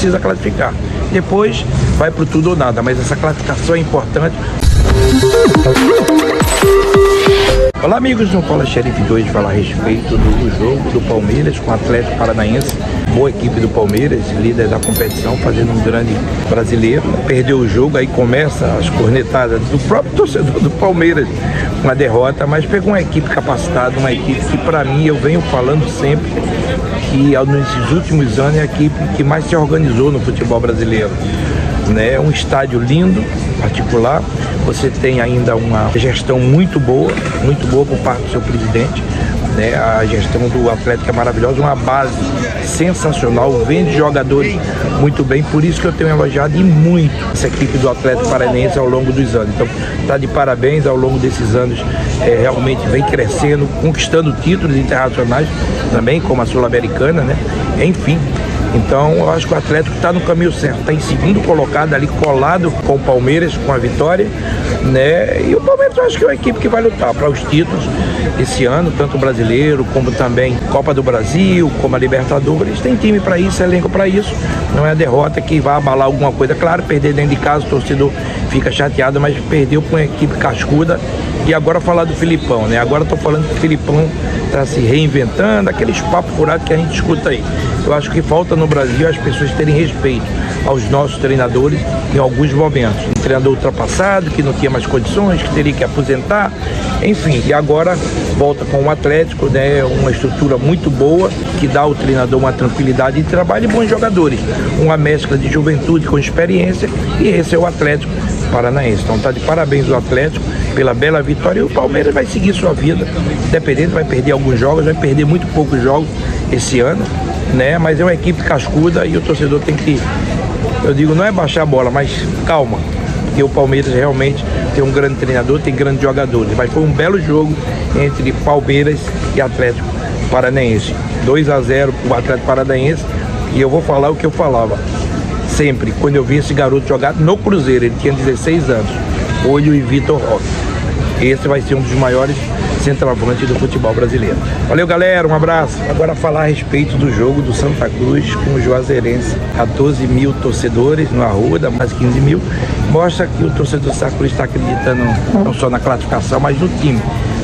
precisa classificar. Depois vai pro tudo ou nada, mas essa classificação é importante. Olá amigos, no Fala Xerife 2 falar a respeito do jogo do Palmeiras com o Atlético Paranaense. Boa equipe do Palmeiras, líder da competição, fazendo um grande brasileiro. Perdeu o jogo, aí começa as cornetadas do próprio torcedor do Palmeiras com a derrota, mas pegou uma equipe capacitada, uma equipe que para mim, eu venho falando sempre, que nesses últimos anos é a equipe que mais se organizou no futebol brasileiro. É um estádio lindo, particular, você tem ainda uma gestão muito boa por parte do seu presidente, né? A gestão do Atlético é maravilhosa, uma base sensacional, vende jogadores muito bem, por isso que eu tenho elogiado e muito essa equipe do Atlético Paranaense ao longo dos anos. Então, está de parabéns ao longo desses anos, realmente vem crescendo, conquistando títulos internacionais também, como a Sul-Americana, né? Enfim. Então, eu acho que o Atlético está no caminho certo, está em segundo colocado ali, colado com o Palmeiras, com a vitória, né? E o Palmeiras eu acho que é uma equipe que vai lutar para os títulos esse ano, tanto o brasileiro, como também Copa do Brasil, como a Libertadores. Tem time para isso, elenco para isso, não é a derrota que vai abalar alguma coisa. Claro, perder dentro de casa, o torcedor fica chateado, mas perdeu com uma equipe cascuda. E agora falar do Filipão, né? Agora estou falando que o Filipão está se reinventando, aqueles papos furados que a gente escuta aí. Eu acho que falta no Brasil as pessoas terem respeito aos nossos treinadores em alguns momentos. Um treinador ultrapassado, que não tinha mais condições, que teria que aposentar, enfim. E agora volta com o Atlético, né? Uma estrutura muito boa, que dá ao treinador uma tranquilidade de trabalho e bons jogadores. Uma mescla de juventude com experiência, e esse é o Atlético Paranaense. Então tá de parabéns o Atlético pela bela vitória, e o Palmeiras vai seguir sua vida, independente, vai perder alguns jogos, vai perder muito poucos jogos esse ano, né? Mas é uma equipe cascuda e o torcedor tem que, eu digo, não é baixar a bola, mas calma, porque o Palmeiras realmente tem um grande treinador, tem grandes jogadores, mas foi um belo jogo entre Palmeiras e Atlético Paranaense, 2-0 o Atlético Paranaense. E eu vou falar o que eu falava sempre, quando eu vi esse garoto jogar no Cruzeiro, ele tinha 16 anos, Olho e Vitor Roque. Esse vai ser um dos maiores centroavantes do futebol brasileiro. Valeu, galera, um abraço. Agora falar a respeito do jogo do Santa Cruz com o Juazeirense. 14 mil torcedores no Arruda, mais 15 mil. Mostra que o torcedor do Santa Cruz está acreditando não só na classificação, mas no time,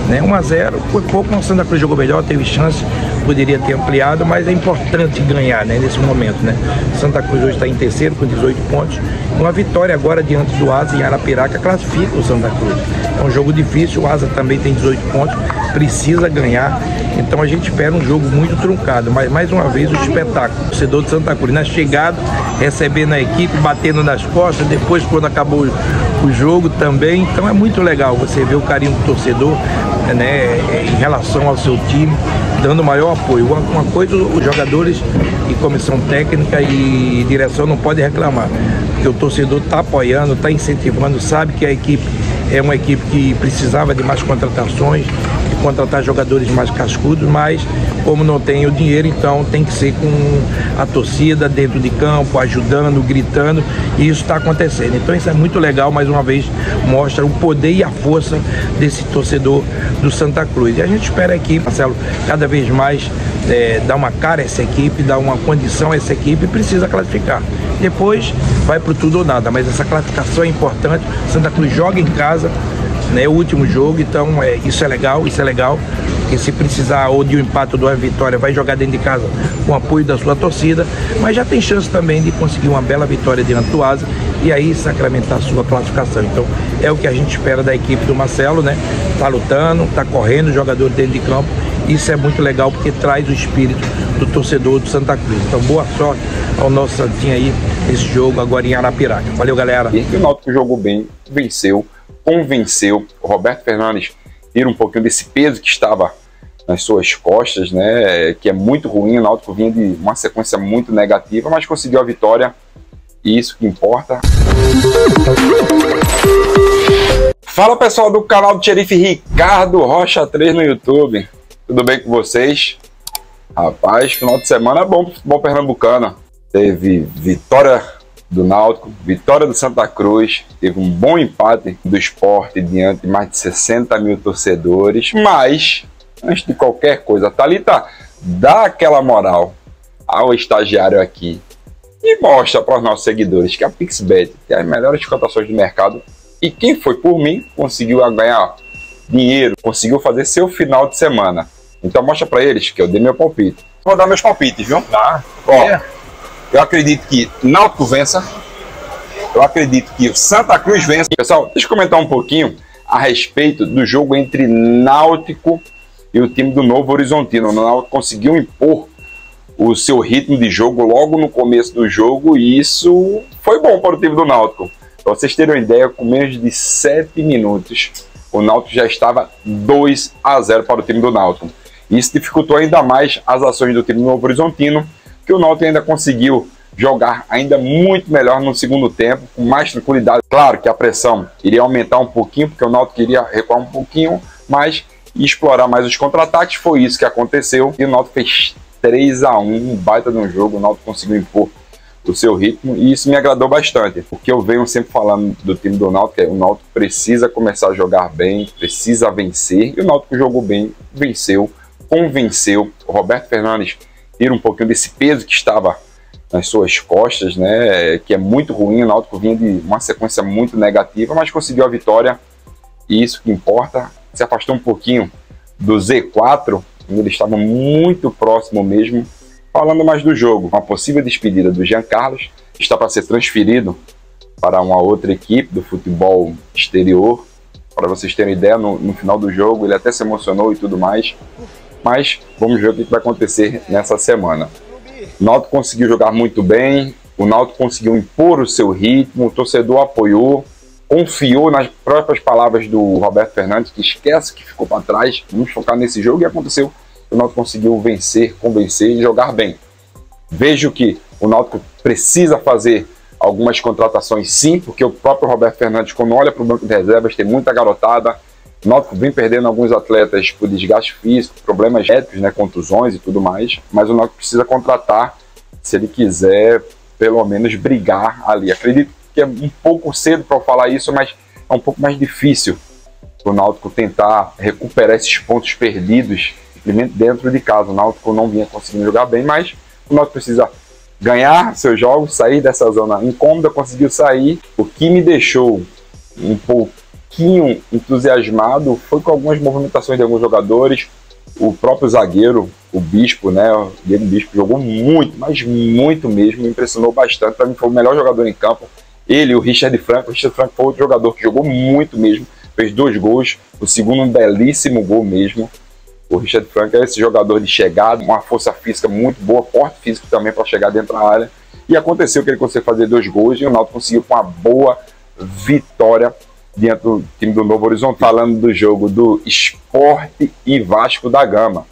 né? 1-0, foi pouco, o Santa Cruz jogou melhor, teve chance, poderia ter ampliado, mas é importante ganhar, né, nesse momento, né? Santa Cruz hoje está em terceiro com 18 pontos. Uma vitória agora diante do Asa em Arapiraca classifica o Santa Cruz. É um jogo difícil, o Asa também tem 18 pontos, precisa ganhar. Então a gente espera um jogo muito truncado, mas mais uma vez o espetáculo. O torcedor de Santa Cruz na chegada, recebendo a equipe, batendo nas costas, depois quando acabou o jogo também. Então é muito legal você ver o carinho do torcedor, né, em relação ao seu time, dando maior apoio. Uma coisa, os jogadores e comissão técnica e direção não podem reclamar, porque o torcedor está apoiando, está incentivando, sabe que a equipe é uma equipe que precisava de mais contratações, de contratar jogadores mais cascudos, mas como não tem o dinheiro, então tem que ser com a torcida dentro de campo, ajudando, gritando, e isso está acontecendo. Então isso é muito legal, mais uma vez mostra o poder e a força desse torcedor do Santa Cruz. E a gente espera aqui, Marcelo, cada vez mais dar uma cara a essa equipe, dar uma condição a essa equipe, precisa classificar. Depois vai pro tudo ou nada, mas essa classificação é importante. Santa Cruz joga em casa, né, o último jogo, então isso é legal, porque se precisar ou de um empate ou de uma vitória, vai jogar dentro de casa com o apoio da sua torcida, mas já tem chance também de conseguir uma bela vitória diante do Asa e aí sacramentar a sua classificação. Então é o que a gente espera da equipe do Marcelo, né? Tá lutando, tá correndo, jogador dentro de campo. Isso é muito legal porque traz o espírito do torcedor do Santa Cruz. Então boa sorte ao nosso Santinho aí nesse jogo agora em Arapiraca. Valeu, galera. E o Náutico jogou bem, venceu, convenceu. O Roberto Fernandes tira um pouquinho desse peso que estava nas suas costas, né? Que é muito ruim. O Náutico vinha de uma sequência muito negativa, mas conseguiu a vitória. E isso que importa. Fala, pessoal do canal do Xerife Ricardo Rocha 3 no YouTube. Tudo bem com vocês? Rapaz, final de semana é bom pro futebol pernambucano. Teve vitória do Náutico, vitória do Santa Cruz, teve um bom empate do Sport diante de mais de 60 mil torcedores. Mas, antes de qualquer coisa, Thalita, dá aquela moral ao estagiário aqui E mostra para os nossos seguidores que a PixBet tem as melhores cotações do mercado e quem foi por mim conseguiu ganhar dinheiro, conseguiu fazer seu final de semana. Então mostra para eles que eu dei meu palpite. Vou dar meus palpites, viu? Tá. Ó, eu acredito que Náutico vença. Eu acredito que o Santa Cruz vença. Pessoal, deixa eu comentar um pouquinho a respeito do jogo entre Náutico e o time do Novo Horizontino. O Náutico conseguiu impor o seu ritmo de jogo logo no começo do jogo e isso foi bom para o time do Náutico. Para vocês terem uma ideia, com menos de 7 minutos, o Náutico já estava 2-0 para o time do Náutico. Isso dificultou ainda mais as ações do time do Novo Horizontino, que o Náutico ainda conseguiu jogar ainda muito melhor no segundo tempo, com mais tranquilidade. Claro que a pressão iria aumentar um pouquinho, porque o Náutico queria recuar um pouquinho, mas explorar mais os contra-ataques. Foi isso que aconteceu e o Náutico fez 3-1, um baita de um jogo. O Náutico conseguiu impor o seu ritmo e isso me agradou bastante. O que eu venho sempre falando do time do Náutico é o Náutico precisa começar a jogar bem, precisa vencer, e o Náutico jogou bem, venceu, convenceu. O Roberto Fernandes tira um pouquinho desse peso que estava nas suas costas, né, que é muito ruim. O Náutico vinha de uma sequência muito negativa, mas conseguiu a vitória e isso que importa. Se afastou um pouquinho do Z4, ele estava muito próximo mesmo. Falando mais do jogo, uma possível despedida do Jean Carlos, está para ser transferido para uma outra equipe do futebol exterior. Para vocês terem ideia, no final do jogo ele até se emocionou e tudo mais, mas vamos ver o que vai acontecer nessa semana. O Náutico conseguiu jogar muito bem, o Náutico conseguiu impor o seu ritmo, o torcedor apoiou, confiou nas próprias palavras do Roberto Fernandes, que esquece que ficou para trás, vamos focar nesse jogo, e aconteceu. O Náutico conseguiu vencer, convencer e jogar bem. Vejo que o Náutico precisa fazer algumas contratações sim, porque o próprio Roberto Fernandes, quando olha para o banco de reservas, tem muita garotada. O Náutico vem perdendo alguns atletas por desgaste físico, problemas éticos, né, contusões e tudo mais, mas o Náutico precisa contratar se ele quiser pelo menos brigar ali. Acredito que é um pouco cedo para eu falar isso, mas é um pouco mais difícil o Náutico tentar recuperar esses pontos perdidos dentro de casa. O Náutico não vinha conseguindo jogar bem, mas o Náutico precisa ganhar seus jogos, sair dessa zona incômoda, conseguiu sair. O que me deixou um pouquinho entusiasmado foi com algumas movimentações de alguns jogadores. O próprio zagueiro, o Bispo, né? O Diego Bispo jogou muito, mas muito mesmo, me impressionou bastante. Para mim foi o melhor jogador em campo. Ele e o Richard Franco. O Richard Franco foi outro jogador que jogou muito mesmo, fez 2 gols, o segundo um belíssimo gol mesmo. O Richard Franco é esse jogador de chegada, uma força física muito boa, porte físico também para chegar dentro da área. E aconteceu que ele conseguiu fazer 2 gols e o Náutico conseguiu com uma boa vitória dentro do time do Novo Horizonte. Falando do jogo do Sport e Vasco da Gama.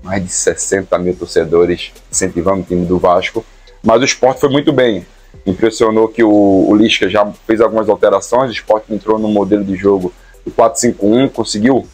Mais de 60 mil torcedores incentivando o time do Vasco. Mas o Sport foi muito bem. Impressionou que o Lisca já fez algumas alterações. O Sport entrou no modelo de jogo do 4-5-1, conseguiu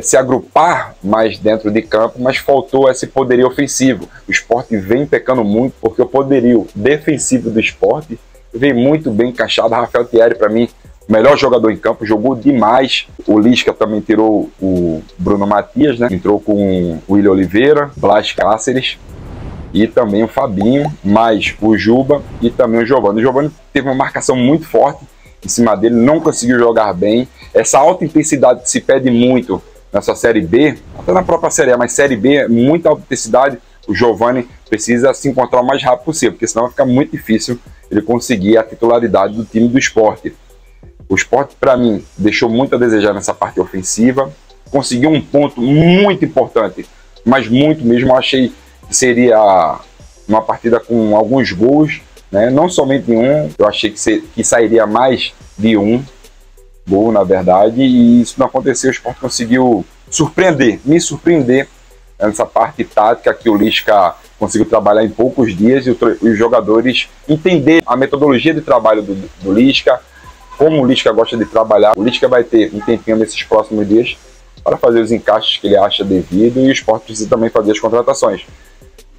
se agrupar mais dentro de campo, mas faltou esse poderio ofensivo. O Sport vem pecando muito, porque o poderio defensivo do Sport vem muito bem encaixado. Rafael Thierry, para mim, o melhor jogador em campo, jogou demais. O Lisca também tirou o Bruno Matias, né? Entrou com o William Oliveira, Blas Cáceres e também o Fabinho, mais o Juba e também o Giovani. O Giovani teve uma marcação muito forte em cima dele, não conseguiu jogar bem. Essa alta intensidade que se pede muito nessa Série B, até na própria Série A, mas Série B é muita alta intensidade. O Giovani precisa se encontrar o mais rápido possível, porque senão vai ficar muito difícil ele conseguir a titularidade do time do Sport. O Sport, para mim, deixou muito a desejar nessa parte ofensiva, conseguiu um ponto muito importante, mas muito mesmo. Eu achei que seria uma partida com alguns gols, né? Não somente um, eu achei que sairia mais de um gol, na verdade, e isso não aconteceu. O Sport conseguiu me surpreender nessa parte tática que o Lisca conseguiu trabalhar em poucos dias, e os jogadores entender a metodologia de trabalho do Lisca, como o Lisca gosta de trabalhar. O Lisca vai ter um tempinho nesses próximos dias para fazer os encaixes que ele acha devido, e o Sport precisa também fazer as contratações,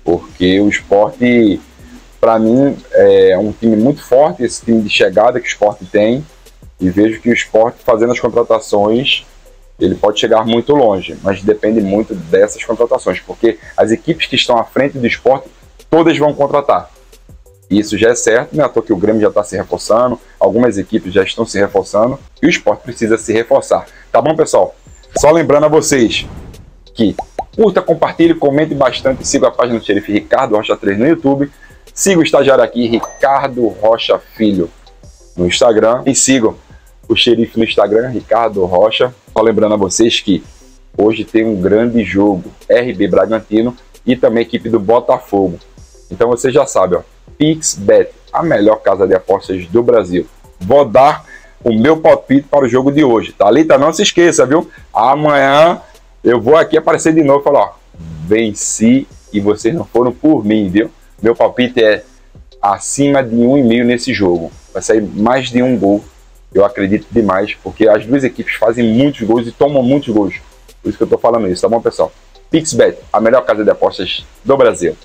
porque o Sport, para mim, é um time muito forte, esse time de chegada que o Sport tem, e vejo que o Sport, fazendo as contratações, ele pode chegar muito longe, mas depende muito dessas contratações, porque as equipes que estão à frente do Sport, todas vão contratar. Isso já é certo, né? À toa que o Grêmio já está se reforçando, algumas equipes já estão se reforçando e o Sport precisa se reforçar. Tá bom, pessoal? Só lembrando a vocês que curta, compartilhe, comente bastante, siga a página do Xerife Ricardo Rocha 3 no YouTube, siga o estagiário aqui, Ricardo Rocha Filho, no Instagram, e sigam o Xerife no Instagram, Ricardo Rocha. Só lembrando a vocês que hoje tem um grande jogo, RB Bragantino e também a equipe do Botafogo. Então você já sabe, ó, PixBet, a melhor casa de apostas do Brasil. Vou dar o meu palpite para o jogo de hoje. Thalita, não se esqueça, viu? Amanhã eu vou aqui aparecer de novo e falar, ó, venci e vocês não foram por mim, viu? Meu palpite é acima de 1,5 nesse jogo. Vai sair mais de um gol. Eu acredito demais, porque as duas equipes fazem muitos gols e tomam muitos gols. Por isso que eu tô falando isso, tá bom, pessoal? PixBet, a melhor casa de apostas do Brasil.